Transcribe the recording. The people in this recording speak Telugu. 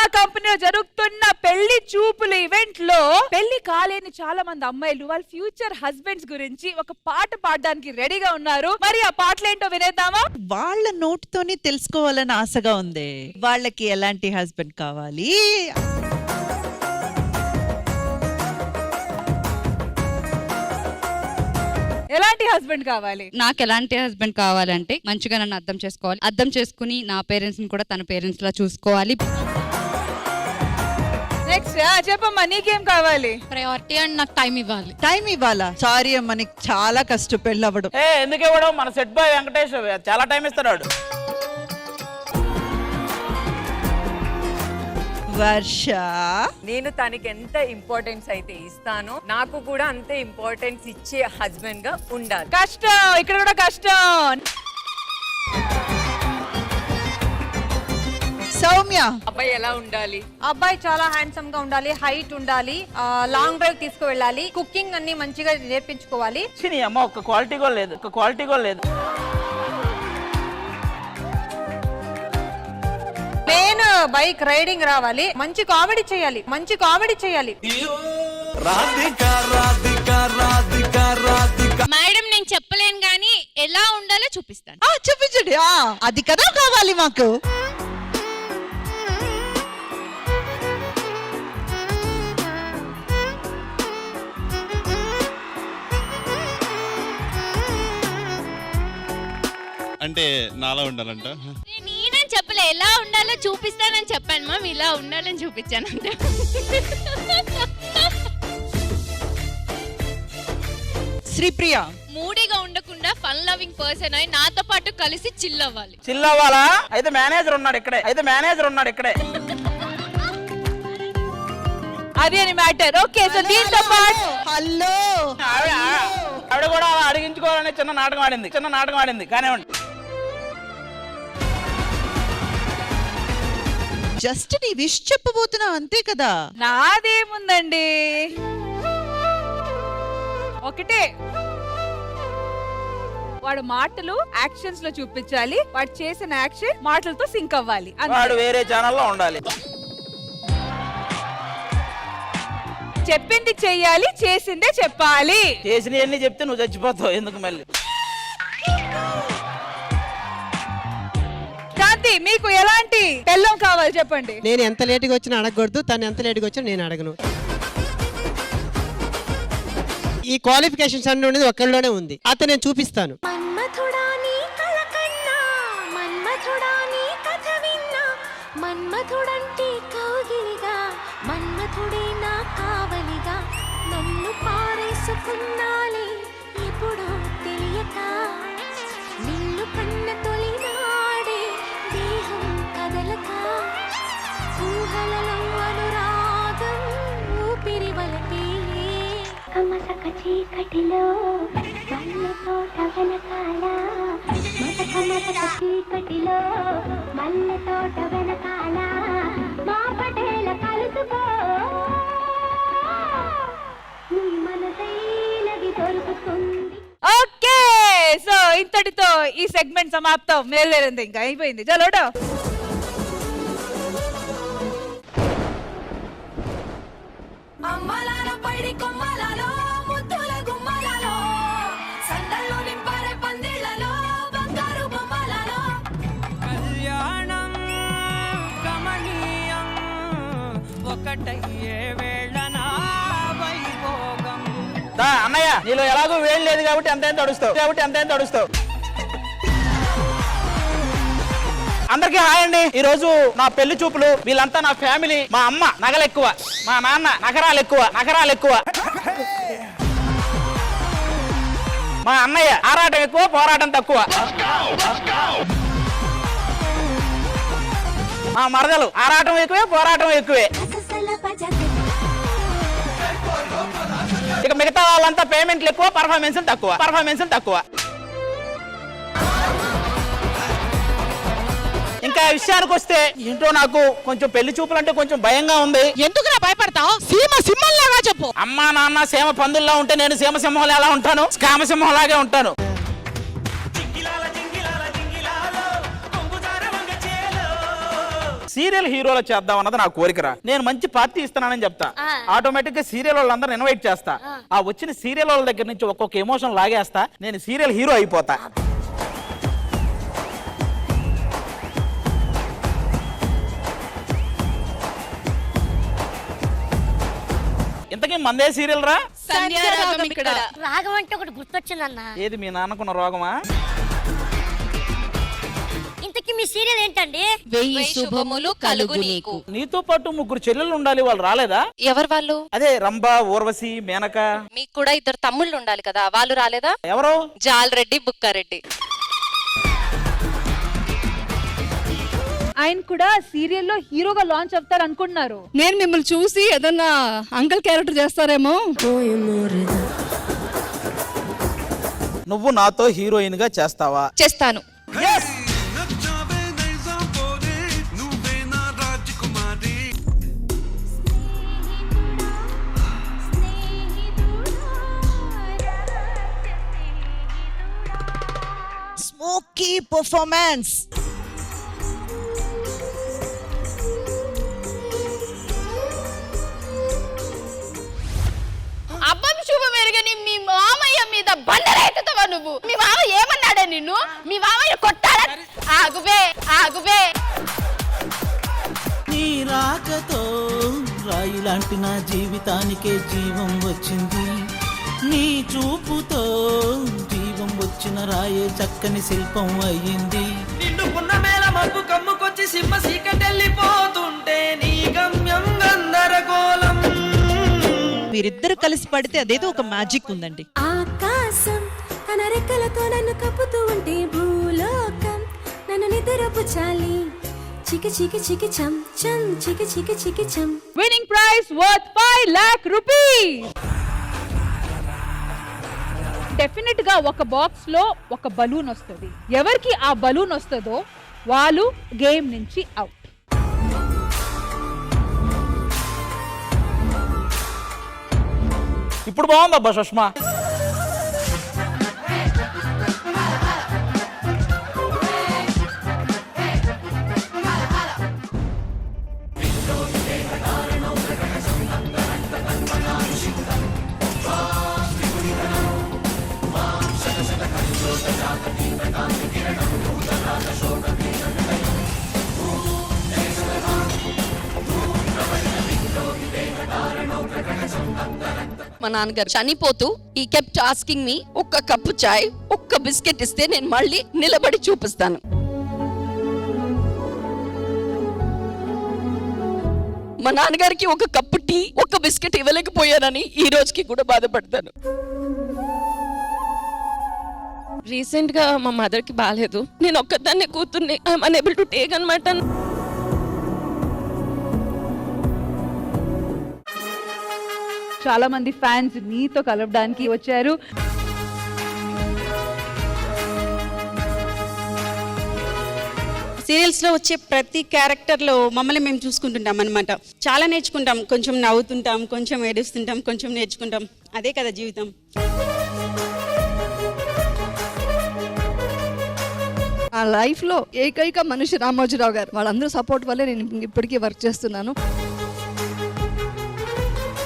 డ్రామా కంపెనీలో జరుగుతున్న పెళ్లి చూపులు ఈవెంట్ లో పెళ్లి కాలేని చాలా మంది అమ్మాయిలు వాళ్ళ ఫ్యూచర్ హస్బెండ్స్ గురించి ఒక పాట పాడడానికి రెడీగా ఉన్నారు. మరి ఆ పాటలేంటో వినేద్దామా? వాళ్ళ నోటితోనే తెలుసుకోవాలని ఆశగా ఉంది. వాళ్ళకి ఎలాంటి హస్బెండ్ కావాలి, ఎలాంటి హస్బెండ్ కావాలి? నాకు ఎలాంటి హస్బెండ్ కావాలంటే మంచిగా నన్ను అర్థం చేసుకోవాలి, అర్థం చేసుకుని నా పేరెంట్స్ ని కూడా తన పేరెంట్స్ లా చూసుకోవాలి. నెక్స్ట్ చెప్పమ్మా, నీకేం కావాలి? ప్రయారిటీ అండ్ నాకు టైం ఇవ్వాలి. టైం ఇవ్వాలా? సారీ అమ్మ, నీకు చాలా కష్టం పెళ్ళవడం. ఎందుకు ఇవ్వడం? మన సెట్ బాయ్ వెంకటేష్ చాలా టైం ఇస్తున్నాడు. వర్ష, నేను తనకి ఎంత ఇంపార్టెన్స్ అయితే ఇస్తానో నాకు కూడా అంతే ఇంపార్టెన్స్ ఇచ్చే హస్బెండ్ గా ఉండాలి. కష్టం, ఇక్కడ కూడా కష్టం. సౌమ్య, అబ్బాయి ఎలా ఉండాలి? అబ్బాయి చాలా హ్యాండ్సమ్ గా ఉండాలి, హైట్ ఉండాలి, లాంగ్ డ్రైవ్ తీసుకువెళ్ళాలి, కుకింగ్ అన్ని మంచిగా నేర్పించుకోవాలి. నీ అమ్మ ఒక్క క్వాలిటీ కూడా లేదు, ఒక్క క్వాలిటీ కూడా లేదు. నేను బైక్ రైడింగ్ రావాలి, మంచి కామెడీ చేయాలి, మంచి కామెడీ చేయాలి. మేడం నేను చెప్పలేను గానీ ఎలా ఉండాలో చూపిస్తాను. చూపించండి. అది కదా కావాలి మాకు. అంటే నాలా ఉండాలంట. నేనేం చెప్పలే, ఎలా ఉండాలో చూపిస్తానని చెప్పాను మ్యామ్, ఇలా ఉండాలని చూపించానంట. శ్రీప్రియ, మూడీగా ఉండకుండా ఫన్ లవింగ్ పర్సన్ అయి నాతో పాటు కలిసి చిల్ అవ్వాలి. చిల్ అవ్వాలా? అయితే మేనేజర్ ఉన్నాడు ఇక్కడే. అది అని మ్యాటర్. ఓకే, సో దీంతో పాటు హలో, ఆవిడ కూడా అలా అడిగించుకోవాలని చిన్న నాటకం ఆడింది. కానివ్వండి. జస్ట్ నీ విష్ చెప్పబోతున్నా అంతే కదా. నాదేముందండి, ఒకటే, వాడు మాటలు యాక్షన్స్ లో చూపించాలి, వాడు చేసిన యాక్షన్ మాటలతో సింక్ అవ్వాలి. వాడు వేరే ఛానల్లో ఉండాలి. చెప్పింది చెయ్యాలి, చేసిందే చెప్పాలి. చేసినవన్నీ చెప్తే నువ్వు చచ్చిపోతావు. ఎందుకు మళ్ళీ? శాంతి, మీకు ఎలాంటి పెళ్ళం కావాలి చెప్పండి. నేను ఎంత లేటుగా వచ్చినా అడగకూడదు, తను ఎంత లేటుగా వచ్చినా నేను అడగను. ఈ క్వాలిఫికేషన్స్ అన్ని ఉండేది ఒక్కళ్ళలోనే ఉంది. అతను నేను చూపిస్తాను. మన్మథుడంటే కౌగిలిగా, మన్మథుడే నా కావలిగా, నన్ను పారేసుకున్నాలే ఎప్పుడు తెలియక, నిన్ను కన్న తొలినాడే దేహం కదలక, ఊహలలో అనురాగం ఊపిరి వలపేలే, కమసక చీకటిలో మల్లె తోట వెనకాల, మసక చీకటిలో మల్లె తోట వెనకాల, మా పటేల కలుసుకో, నీ మనసైనది దొరుకుతుంది. ఓకే, సో ఇంతటితో ఈ సెగ్మెంట్ సమాప్తం. మేలేరింది, ఇంకా అయిపోయింది. చలోటో. అమ్మలాలో పైడి కొమ్మలలో ముద్దుల గుమ్మలలో, సందల్లో నింపారే పందిళ్ళలో బంగారు బొమ్మలలో, కళ్యాణం గమనీయం ఒకటయ్యే వేళ నా వైభోగం. అన్నయ్య, నీలో ఎలాగో వేలు లేదు కాబట్టి అంత అడుస్తావు. అందరికీ హాయ్ అండి. ఈ రోజు నా పెళ్లి చూపులు. వీళ్ళంతా నా ఫ్యామిలీ. మా అమ్మ నగలు ఎక్కువ, మా నాన్న నగరాలు ఎక్కువ, మా అన్నయ్య ఆరాటం ఎక్కువ, పోరాటం తక్కువ, మా మరదలు ఆరాటం ఎక్కువే, పోరాటం ఎక్కువే. ఇక మిగతా వాళ్ళంతా పేమెంట్లు ఎక్కువ, పర్ఫార్మెన్స్ తక్కువ. ఇంకా విషయానికి వస్తే ఏంటో నాకు కొంచెం పెళ్లి చూపులు అంటే కొంచెం భయంగా ఉంది. ఎందుకు భయపడతావు? సీమ సింహంలాగా చెప్పు. అమ్మా నాన్న సేమ పందుల్లా ఉంటే నేను సీమ సింహంలో ఎలా ఉంటాను? స్కామ సింహంలాగే ఉంటాను. సీరియల్ హీరోలో చేద్దాం అన్నది నా కోరికరా. నేను మంచి పార్టీ ఇస్తున్నానని చెప్తా, ఆటోమేటిక్ గా సీరియల్ వాళ్ళందరూ ఇన్వైట్ చేస్తా. ఆ వచ్చిన సీరియల్ వాళ్ళ దగ్గర నుంచి ఒక్కొక్క ఎమోషన్ లాగేస్తా, నేను సీరియల్ హీరో అయిపోతా. ఇంతకీ మందే సీరియల్ రా? రాగం అంటే ఒకటి గుర్తొచ్చిందన్న. ఏది మీ నాన్నకున్న రోగమా? ఇంతకీ మీ సీరియల్ ఏంటండి? 1000 శుభములు కలుగు నీకు. నీతో పాటు 3 చెల్లెళ్ళు ఉండాలి, వాళ్ళు రాలేదా? ఎవరు వాళ్ళు? అదే రంభ, ఊర్వశి, మేనక. మీకు కూడా 2 తమ్ముళ్ళు ఉండాలి కదా, వాళ్ళు రాలేదా? ఎవరు? జాలరెడ్డి, బుక్కారెడ్డి. ఆయన కూడా సీరియల్లో హీరోగా లాంచ్ అవుతారు అనుకుంటున్నారు. నేను మిమ్మల్ని చూసి ఏదన్నా అంకల్ క్యారెక్టర్ చేస్తారేమో. నువ్వు నాతో హీరోయిన్ గా చేస్తావా? చేస్తాను. Smoky performance. అబ్బం శుభం ఎరగని మీ మామయ్య మీద బండరెత్తుతావా నువ్వు? మీ మామ ఏమన్నాడే నిన్ను? మీ మామయ్య కొట్టాడా? ఆగువే ఆగువే. నీ రాకతో రాయి లాంటి నా జీవితానికే జీవం వచ్చింది. నీ చూపుతో జీవం వచ్చిన రాయే చక్కని శిల్పం అయ్యింది. నిన్ను పున్నమేల మబ్బు కమ్ముకొచ్చి సింహ సీకటెళ్ళిపోతుంటే నీ గమ్యం గందరగోళం. మీరిద్దరు కలిసి పడితే అదేదో ఒక మ్యాజిక్ ఉందండి. ఆకాశం తన రెక్కలతో నన్ను కప్పుతూ ఉంటే భూలోకం నన్ను నిద్రపుచాలి. చికి చికి చికి చం చం చికి చికి చికి చం. Winning prize worth 5 lakh rupees. Definite గా ఒక బాక్స్ లో ఒక బలూన్ వస్తుంది. ఎవరికి ఆ బలూన్ వస్తుందో వాళ్ళు గేమ్ నుంచి అవుట్. ఇప్పుడు బాగుందబ్బా సుష్మా. మా నాన్నగారు చనిపోతూ ఈ కెప్ట్ ఆస్కింగ్ మీ ఒక్క కప్పు చాయ్, ఒక్క బిస్కెట్ ఇస్తే నేను మళ్ళీ నిలబడి చూపిస్తాను. మా నాన్నగారికి ఒక కప్పు టీ, ఒక్క బిస్కెట్ ఇవ్వలేకపోయానని ఈ రోజుకి కూడా బాధపడతాను. రీసెంట్ గా మా మదర్ కి బాగాలేదు. నేను ఒక్కదాన్నే కూతుర్ని. ఐఎమ్ అనేబుల్ టు టేక్ అన్నమాట. చాలా మంది ఫ్యాన్స్ నీతో కలవడానికి వచ్చారు. సీరియల్స్ లో వచ్చే ప్రతి క్యారెక్టర్ లో మమ్మల్ని మేము చూసుకుంటుంటాం అనమాట. చాలా నేర్చుకుంటాం. కొంచెం నవ్వుతుంటాం, కొంచెం ఏడుస్తుంటాం, కొంచెం నేర్చుకుంటాం. అదే కదా జీవితం. నా లైఫ్లో ఏకైక మనిషి రామోజీరావు గారు. వాళ్ళందరూ సపోర్ట్ వల్లే నేను ఇప్పటికీ వర్క్ చేస్తున్నాను.